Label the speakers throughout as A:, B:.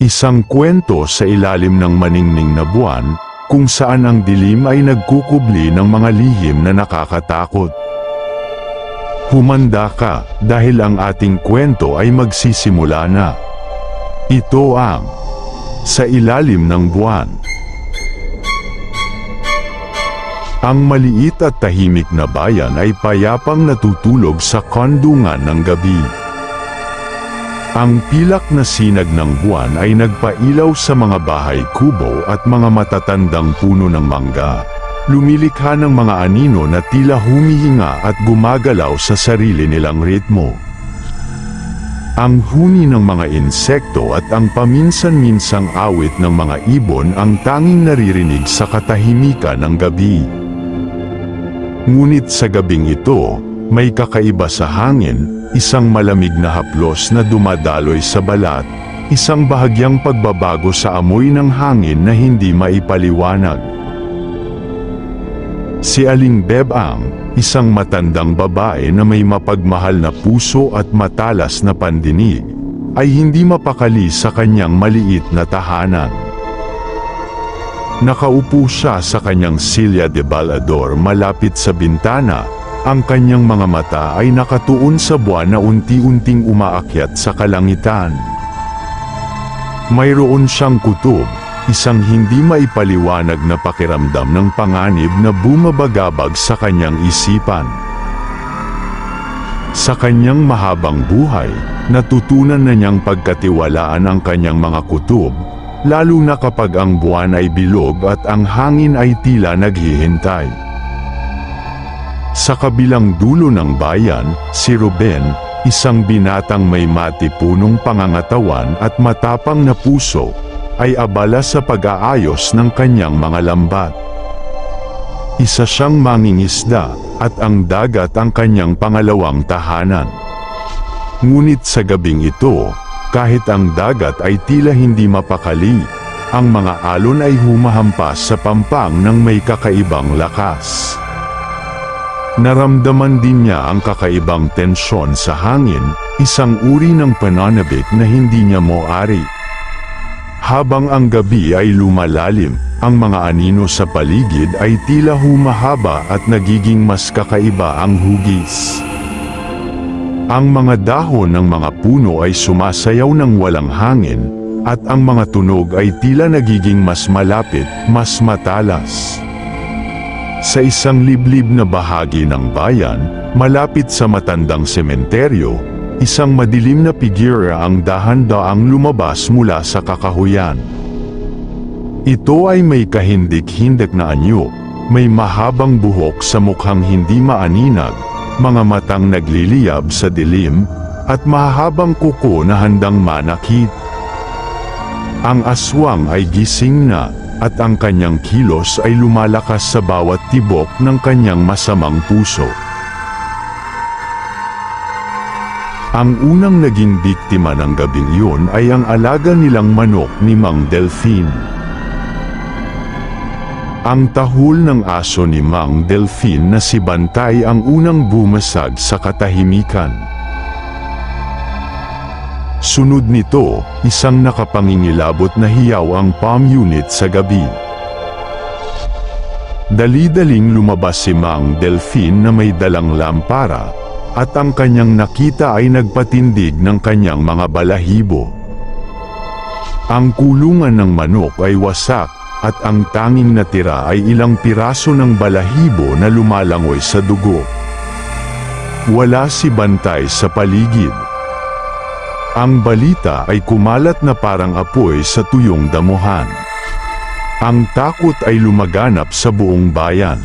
A: Isang kwento sa ilalim ng maningning na buwan, kung saan ang dilim ay nagkukubli ng mga lihim na nakakatakot. Humanda ka, dahil ang ating kwento ay magsisimula na. Ito ang Sa Ilalim ng Buwan. Ang maliit at tahimik na bayan ay payapang natutulog sa kandungan ng gabi. Ang pilak na sinag ng buwan ay nagpailaw sa mga bahay kubo at mga matatandang puno ng mangga. Lumilikha ng mga anino na tila humihinga at gumagalaw sa sarili nilang ritmo. Ang huni ng mga insekto at ang paminsan-minsang awit ng mga ibon ang tanging naririnig sa katahimikan ng gabi. Ngunit sa gabing ito, may kakaiba sa hangin, isang malamig na haplos na dumadaloy sa balat, isang bahagyang pagbabago sa amoy ng hangin na hindi maipaliwanag. Si Aling Bebang, isang matandang babae na may mapagmahal na puso at matalas na pandinig, ay hindi mapakali sa kanyang maliit na tahanan. Nakaupo siya sa kanyang silya de balador malapit sa bintana. Ang kanyang mga mata ay nakatuon sa buwan na unti-unting umaakyat sa kalangitan. Mayroon siyang kutob, isang hindi maipaliwanag na pakiramdam ng panganib na bumabagabag sa kanyang isipan. Sa kanyang mahabang buhay, natutunan na niyang pagkatiwalaan ang kanyang mga kutob, lalo na kapag ang buwan ay bilog at ang hangin ay tila naghihintay. Sa kabilang dulo ng bayan, si Ruben, isang binatang may matipunong pangangatawan at matapang na puso, ay abala sa pag-aayos ng kanyang mga lambat. Isa siyang mangingisda, at ang dagat ang kanyang pangalawang tahanan. Ngunit sa gabing ito, kahit ang dagat ay tila hindi mapakali, ang mga alon ay humahampas sa pampang ng may kakaibang lakas. Naramdaman din niya ang kakaibang tensyon sa hangin, isang uri ng pananabik na hindi niya moari. Habang ang gabi ay lumalalim, ang mga anino sa paligid ay tila humahaba at nagiging mas kakaiba ang hugis. Ang mga dahon ng mga puno ay sumasayaw ng walang hangin, at ang mga tunog ay tila nagiging mas malapit, mas matalas. Sa isang liblib na bahagi ng bayan, malapit sa matandang sementeryo, isang madilim na figura ang dahan-daang lumabas mula sa kakahuyan. Ito ay may kahindik-hindik na anyo, may mahabang buhok sa mukhang hindi maaninag, mga matang nagliliyab sa dilim, at mahabang kuko na handang manakit. Ang aswang ay gising na, at ang kanyang kilos ay lumalakas sa bawat tibok ng kanyang masamang puso. Ang unang naging biktima ng gabing iyon ay ang alaga nilang manok ni Mang Delfin. Ang tahol ng aso ni Mang Delfin na si Bantay ang unang bumasag sa katahimikan. Sunod nito, isang nakapangingilabot na hiyaw ang palm unit sa gabi. Dali-daling lumabas si Mang Delfin na may dalang lampara, at ang kanyang nakita ay nagpatindig ng kanyang mga balahibo. Ang kulungan ng manok ay wasak, at ang tanging natira ay ilang piraso ng balahibo na lumalangoy sa dugo. Wala si Bantay sa paligid. Ang balita ay kumalat na parang apoy sa tuyong damuhan. Ang takot ay lumaganap sa buong bayan.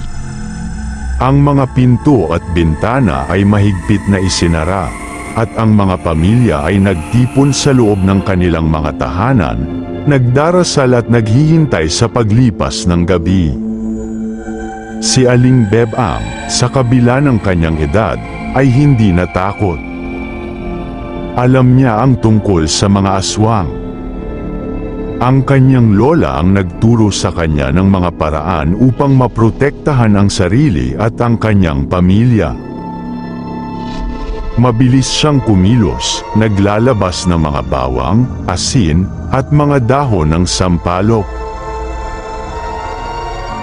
A: Ang mga pinto at bintana ay mahigpit na isinara, at ang mga pamilya ay nagtipon sa loob ng kanilang mga tahanan, nagdarasal at naghihintay sa paglipas ng gabi. Si Aling Bebang, sa kabila ng kanyang edad, ay hindi natakot. Alam niya ang tungkol sa mga aswang. Ang kanyang lola ang nagturo sa kanya ng mga paraan upang maprotektahan ang sarili at ang kanyang pamilya. Mabilis siyang kumilos, naglalabas ng mga bawang, asin, at mga dahon ng sampalok.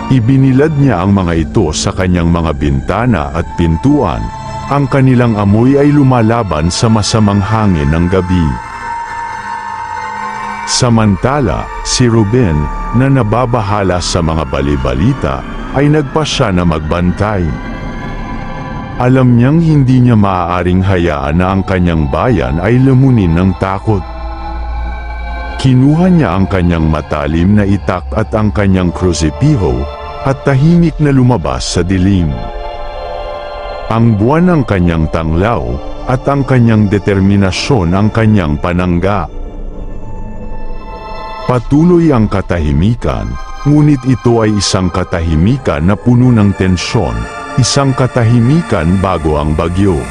A: Ibinilad niya ang mga ito sa kanyang mga bintana at pintuan. Ang kanilang amoy ay lumalaban sa masamang hangin ng gabi. Samantala, si Ruben, na nababahala sa mga balibalita, ay nagpasya na magbantay. Alam niyang hindi niya maaaring hayaan na ang kanyang bayan ay lamunin ng takot. Kinuha niya ang kanyang matalim na itak at ang kanyang krusipiho, at tahimik na lumabas sa dilim. Ang buwan ang kanyang tanglaw, at ang kanyang determinasyon ang kanyang panangga. Patuloy ang katahimikan, ngunit ito ay isang katahimikan na puno ng tensyon, isang katahimikan bago ang bagyo.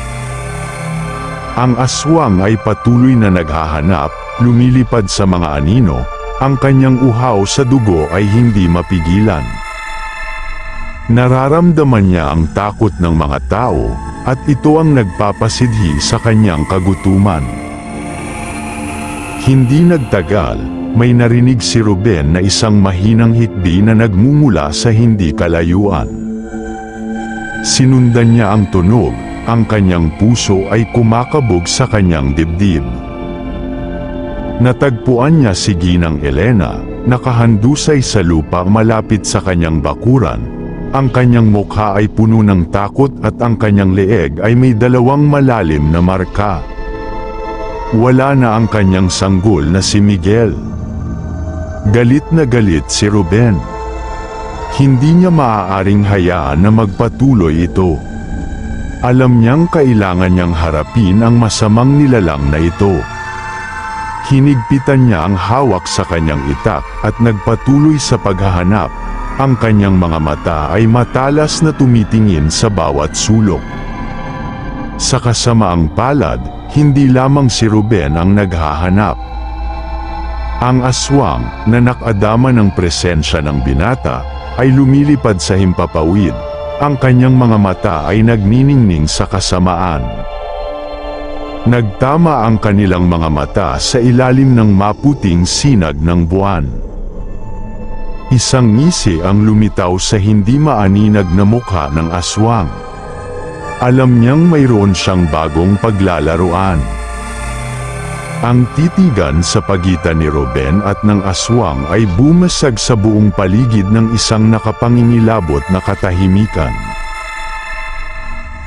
A: Ang aswang ay patuloy na naghahanap, lumilipad sa mga anino, ang kanyang uhaw sa dugo ay hindi mapigilan. Nararamdaman niya ang takot ng mga tao, at ito ang nagpapasidhi sa kanyang kagutuman. Hindi nagtagal, may narinig si Ruben na isang mahinang hikbi na nagmumula sa hindi kalayuan. Sinundan niya ang tunog, ang kanyang puso ay kumakabog sa kanyang dibdib. Natagpuan niya si Ginang Elena, nakahandusay sa lupa malapit sa kanyang bakuran. Ang kanyang mukha ay puno ng takot at ang kanyang leeg ay may dalawang malalim na marka. Wala na ang kanyang sanggol na si Miguel. Galit na galit si Ruben. Hindi niya maaaring hayaan na magpatuloy ito. Alam niyang kailangan niyang harapin ang masamang nilalang na ito. Hinigpitan niya ang hawak sa kanyang itak at nagpatuloy sa paghahanap. Ang kanyang mga mata ay matalas na tumitingin sa bawat sulok. Sa kasamaang palad, hindi lamang si Ruben ang naghahanap. Ang aswang, na nakadama ng presensya ng binata, ay lumilipad sa himpapawid. Ang kanyang mga mata ay nagniningning sa kasamaan. Nagtama ang kanilang mga mata sa ilalim ng maputing sinag ng buwan. Isang ngisi ang lumitaw sa hindi maaninag na mukha ng aswang. Alam niyang mayroon siyang bagong paglalaruan. Ang titigan sa pagitan ni Ruben at ng aswang ay bumasag sa buong paligid ng isang nakapangingilabot na katahimikan.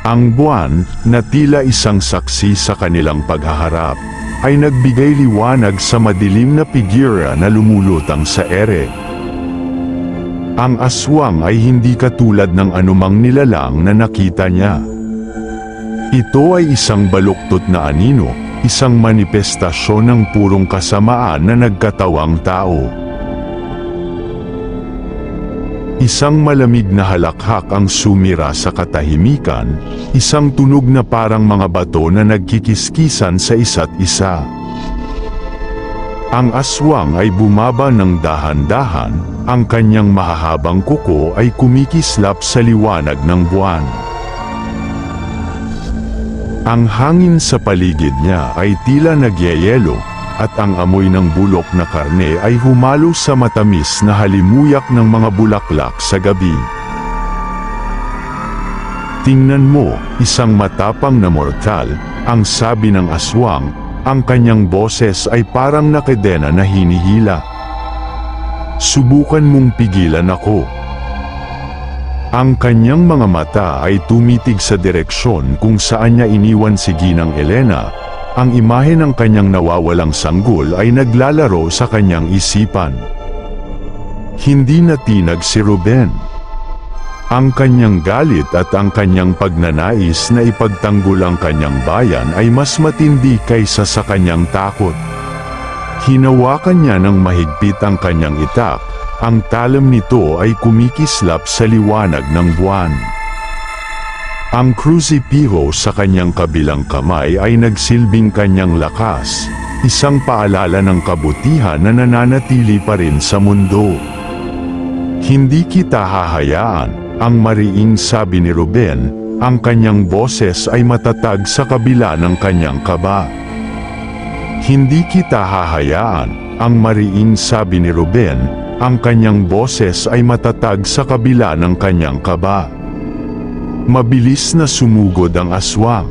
A: Ang buwan, na tila isang saksi sa kanilang paghaharap, ay nagbigay liwanag sa madilim na figura na lumulutang sa ere. Ang aswang ay hindi katulad ng anumang nilalang na nakita niya. Ito ay isang baluktot na anino, isang manifestasyon ng purong kasamaan na nagkatawang tao. Isang malamig na halakhak ang sumira sa katahimikan, isang tunog na parang mga bato na nagkikiskisan sa isa't isa. Ang aswang ay bumaba ng dahan-dahan, ang kanyang mahahabang kuko ay kumikislap sa liwanag ng buwan. Ang hangin sa paligid niya ay tila nagyayelo, at ang amoy ng bulok na karne ay humalo sa matamis na halimuyak ng mga bulaklak sa gabi. Tingnan mo, isang matapang na mortal, ang sabi ng aswang, ang kanyang boses ay parang nakadena na hinihila. Subukan mong pigilan ako. Ang kanyang mga mata ay tumitig sa direksyon kung saan niya iniwan si Ginang Elena. Ang imahe ng kanyang nawawalang sanggol ay naglalaro sa kanyang isipan. Hindi natinag si Ruben. Ang kanyang galit at ang kanyang pagnanais na ipagtanggol ang kanyang bayan ay mas matindi kaysa sa kanyang takot. Hinawakan niya ng mahigpit ang kanyang itak, ang talam nito ay kumikislap sa liwanag ng buwan. Ang krusipiho sa kanyang kabilang kamay ay nagsilbing kanyang lakas, isang paalala ng kabutihan na nananatili pa rin sa mundo. Hindi kita hahayaan, ang mariing sabi ni Ruben, ang kanyang boses ay matatag sa kabila ng kanyang kaba. "Hindi kita hahayaan," ang mariing sabi ni Ruben, ang kanyang boses ay matatag sa kabila ng kanyang kaba. Mabilis na sumugod ang aswang.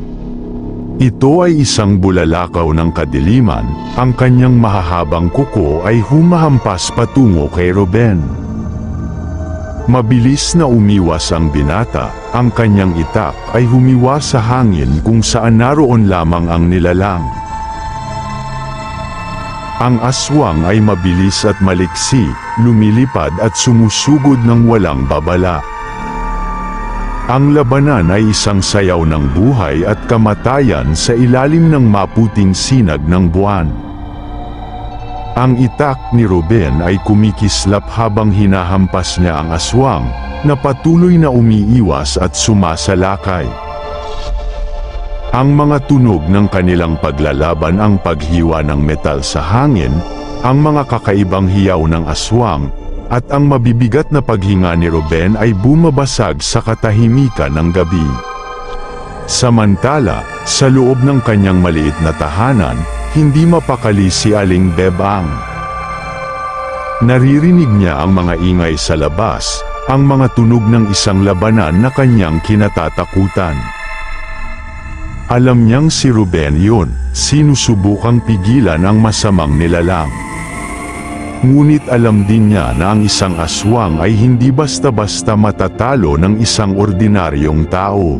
A: Ito ay isang bulalakaw ng kadiliman, ang kanyang mahahabang kuko ay humahampas patungo kay Ruben. Mabilis na umiwas ang binata, ang kanyang itak ay humiwas sa hangin kung saan naroon lamang ang nilalang. Ang aswang ay mabilis at maliksi, lumilipad at sumusugod ng walang babala. Ang labanan ay isang sayaw ng buhay at kamatayan sa ilalim ng maputing sinag ng buwan. Ang itak ni Ruben ay kumikislap habang hinahampas niya ang aswang, na patuloy na umiiwas at sumasalakay. Ang mga tunog ng kanilang paglalaban ang paghiwa ng metal sa hangin, ang mga kakaibang hiyaw ng aswang, at ang mabibigat na paghinga ni Ruben ay bumabasag sa katahimikan ng gabi. Samantala, sa loob ng kanyang maliit na tahanan, hindi mapakali si Aling Bebang. Naririnig niya ang mga ingay sa labas, ang mga tunog ng isang labanan na kanyang kinatatakutan. Alam niyang si Ruben yun, sinusubukang pigilan ang masamang nilalang. Ngunit alam din niya na ang isang aswang ay hindi basta-basta matatalo ng isang ordinaryong tao.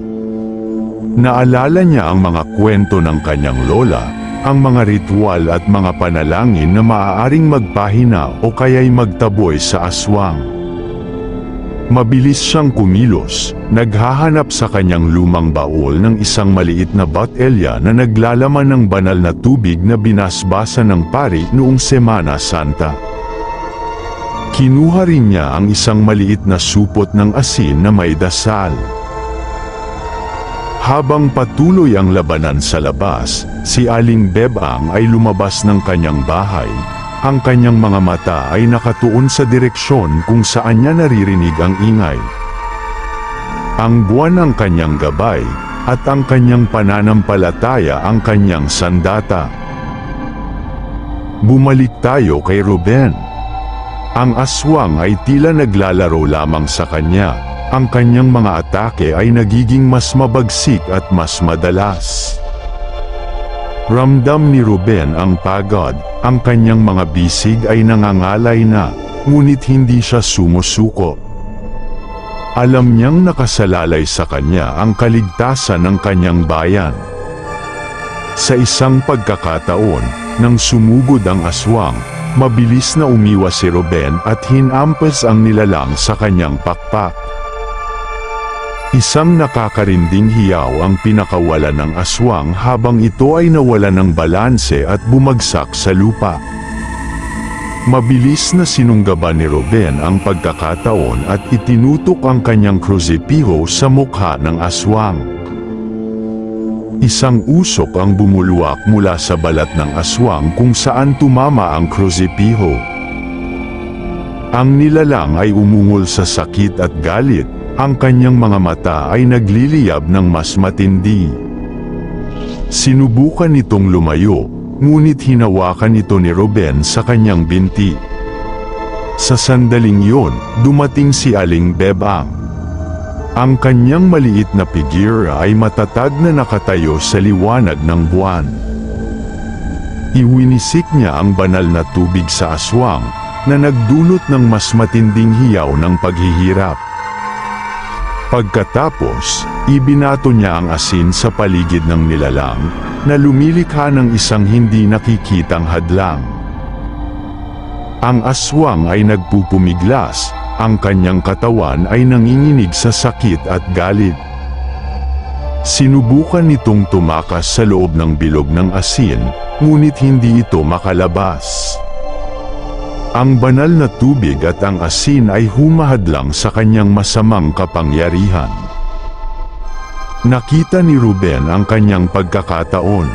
A: Naalala niya ang mga kwento ng kanyang lola, ang mga ritual at mga panalangin na maaaring magpahina o kaya'y magtaboy sa aswang. Mabilis siyang kumilos, naghahanap sa kanyang lumang baul ng isang maliit na botelya na naglalaman ng banal na tubig na binasbasa ng pari noong Semana Santa. Kinuha rin niya ang isang maliit na supot ng asin na may dasal. Habang patuloy ang labanan sa labas, si Aling Bebang ay lumabas ng kanyang bahay. Ang kanyang mga mata ay nakatuon sa direksyon kung saan niya naririnig ang ingay. Ang buwan ang kanyang gabay, at ang kanyang pananampalataya ang kanyang sandata. Bumalik tayo kay Ruben. Ang aswang ay tila naglalaro lamang sa kanya. Ang kanyang mga atake ay nagiging mas mabagsik at mas madalas. Ramdam ni Ruben ang pagod, ang kanyang mga bisig ay nangangalay na, ngunit hindi siya sumusuko. Alam niyang nakasalalay sa kanya ang kaligtasan ng kanyang bayan. Sa isang pagkakataon, nang sumugod ang aswang, mabilis na umiwas si Ruben at hinampas ang nilalang sa kanyang pakpak. Isang nakakarinding hiyaw ang pinakawalan ng aswang habang ito ay nawala ng balanse at bumagsak sa lupa. Mabilis na sinunggaban ni Ruben ang pagkakataon at itinutok ang kanyang krusipiho sa mukha ng aswang. Isang usok ang bumulwak mula sa balat ng aswang kung saan tumama ang krusipiho. Ang nilalang ay umungol sa sakit at galit. Ang kanyang mga mata ay nagliliyab ng mas matindi. Sinubukan nitong lumayo, ngunit hinawakan ito ni Ruben sa kanyang binti. Sa sandaling yon, dumating si Aling Bebang. Ang kanyang maliit na figura ay matatag na nakatayo sa liwanag ng buwan. Iwinisik niya ang banal na tubig sa aswang, na nagdulot ng mas matinding hiyaw ng paghihirap. Pagkatapos, ibinato niya ang asin sa paligid ng nilalang, na lumilikha ng isang hindi nakikitang hadlang. Ang aswang ay nagpupumiglas, ang kanyang katawan ay nanginginig sa sakit at galit. Sinubukan nitong tumakas sa loob ng bilog ng asin, ngunit hindi ito makalabas. Ang banal na tubig at ang asin ay humahadlang sa kanyang masamang kapangyarihan. Nakita ni Ruben ang kanyang pagkakataon.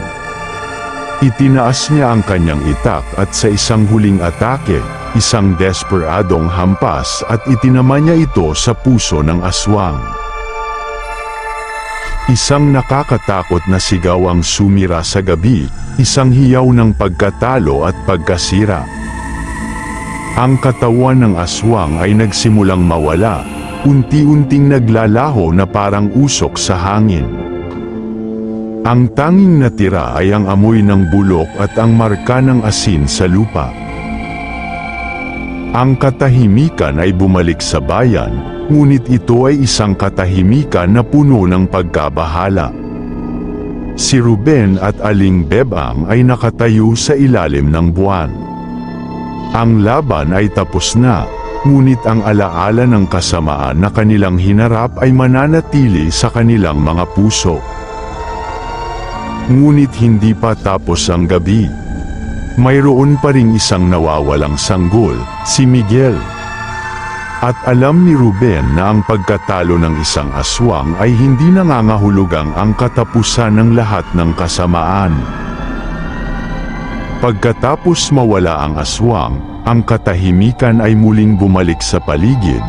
A: Itinaas niya ang kanyang itak at sa isang huling atake, isang desperadong hampas at itinama niya ito sa puso ng aswang. Isang nakakatakot na sigaw ang sumira sa gabi, isang hiyaw ng pagkatalo at pagkasira. Ang katawan ng aswang ay nagsimulang mawala, unti-unting naglalaho na parang usok sa hangin. Ang tanging natira ay ang amoy ng bulok at ang marka ng asin sa lupa. Ang katahimikan ay bumalik sa bayan, ngunit ito ay isang katahimikan na puno ng pagkabahala. Si Ruben at Aling Bebang ay nakatayo sa ilalim ng buwan. Ang laban ay tapos na, ngunit ang alaala ng kasamaan na kanilang hinarap ay mananatili sa kanilang mga puso. Ngunit hindi pa tapos ang gabi. Mayroon pa ring isang nawawalang sanggol, si Miguel. At alam ni Ruben na ang pagkatalo ng isang aswang ay hindi nangangahulugang ang katapusan ng lahat ng kasamaan. Pagkatapos mawala ang aswang, ang katahimikan ay muling bumalik sa paligid,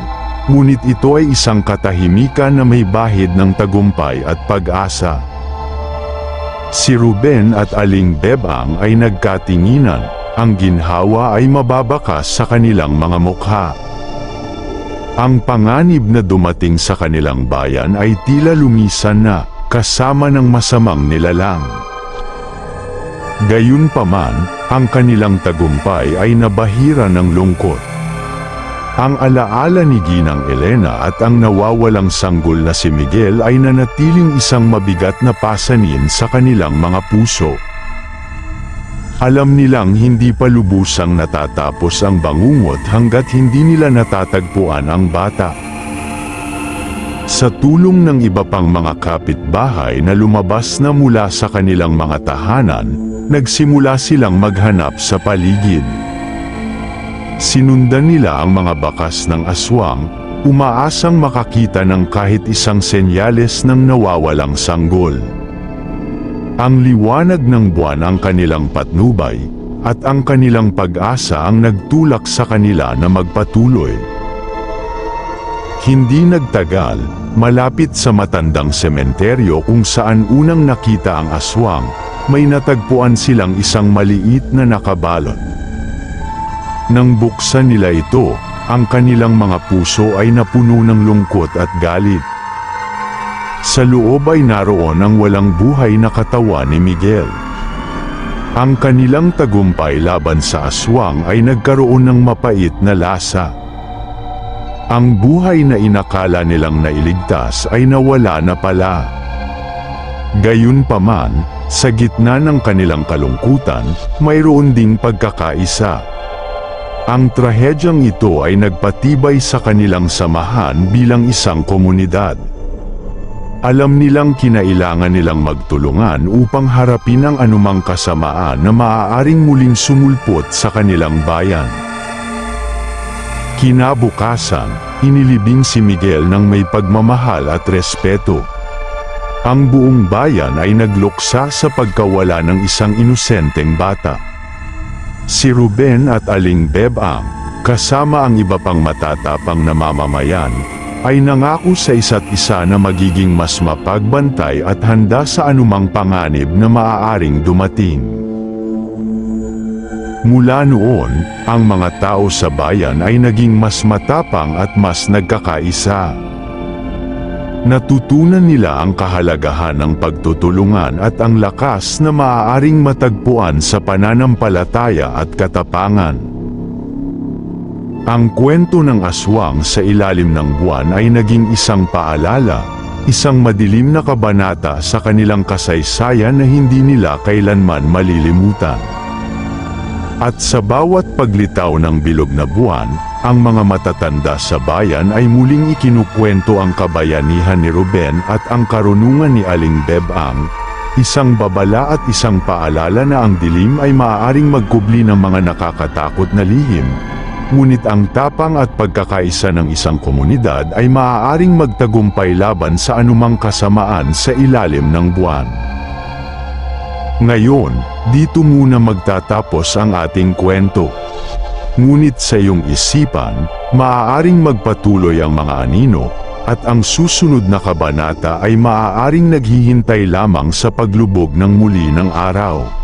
A: ngunit ito ay isang katahimikan na may bahid ng tagumpay at pag-asa. Si Ruben at Aling Bebang ay nagkatinginan, ang ginhawa ay mababakas sa kanilang mga mukha. Ang panganib na dumating sa kanilang bayan ay tila lumisan na, kasama ng masamang nilalang. Gayunpaman, ang kanilang tagumpay ay nabahira ng lungkot. Ang alaala ni Ginang Elena at ang nawawalang sanggol na si Miguel ay nanatiling isang mabigat na pasanin sa kanilang mga puso. Alam nilang hindi pa lubusang natatapos ang bangungot hanggat hindi nila natatagpuan ang bata. Sa tulong ng iba pang mga kapitbahay na lumabas na mula sa kanilang mga tahanan, nagsimula silang maghanap sa paligid. Sinundan nila ang mga bakas ng aswang, umaasang makakita ng kahit isang senyales ng nawawalang sanggol. Ang liwanag ng buwan ang kanilang patnubay, at ang kanilang pag-asa ang nagtulak sa kanila na magpatuloy. Hindi nagtagal, malapit sa matandang sementeryo kung saan unang nakita ang aswang, may natagpuan silang isang maliit na nakabalot. Nang buksan nila ito, ang kanilang mga puso ay napuno ng lungkot at galit. Sa loob ay naroon ang walang buhay na katawan ni Miguel. Ang kanilang tagumpay laban sa aswang ay nagkaroon ng mapait na lasa. Ang buhay na inakala nilang nailigtas ay nawala na pala. Gayunpaman, sa gitna ng kanilang kalungkutan, mayroon ding pagkakaisa. Ang trahedyang ito ay nagpatibay sa kanilang samahan bilang isang komunidad. Alam nilang kinailangan nilang magtulungan upang harapin ang anumang kasamaan na maaaring muling sumulpot sa kanilang bayan. Kinabukasan, inilibing si Miguel ng may pagmamahal at respeto. Ang buong bayan ay nagluksa sa pagkawala ng isang inosenteng bata. Si Ruben at Aling Bebang, kasama ang iba pang matatapang na mamamayan, ay nangako sa isa't isa na magiging mas mapagbantay at handa sa anumang panganib na maaaring dumating. Mula noon, ang mga tao sa bayan ay naging mas matapang at mas nagkakaisa. Natutunan nila ang kahalagahan ng pagtutulungan at ang lakas na maaaring matagpuan sa pananampalataya at katapangan. Ang kwento ng aswang sa ilalim ng buwan ay naging isang paalala, isang madilim na kabanata sa kanilang kasaysayan na hindi nila kailanman malilimutan. At sa bawat paglitaw ng bilog na buwan, ang mga matatanda sa bayan ay muling ikinukwento ang kabayanihan ni Ruben at ang karunungan ni Aling Bebang, isang babala at isang paalala na ang dilim ay maaaring magkubli ng mga nakakatakot na lihim, ngunit ang tapang at pagkakaisa ng isang komunidad ay maaaring magtagumpay laban sa anumang kasamaan sa ilalim ng buwan. Ngayon, dito muna magtatapos ang ating kwento. Ngunit sa iyong isipan, maaaring magpatuloy ang mga anino, at ang susunod na kabanata ay maaaring naghihintay lamang sa paglubog ng muli ng araw.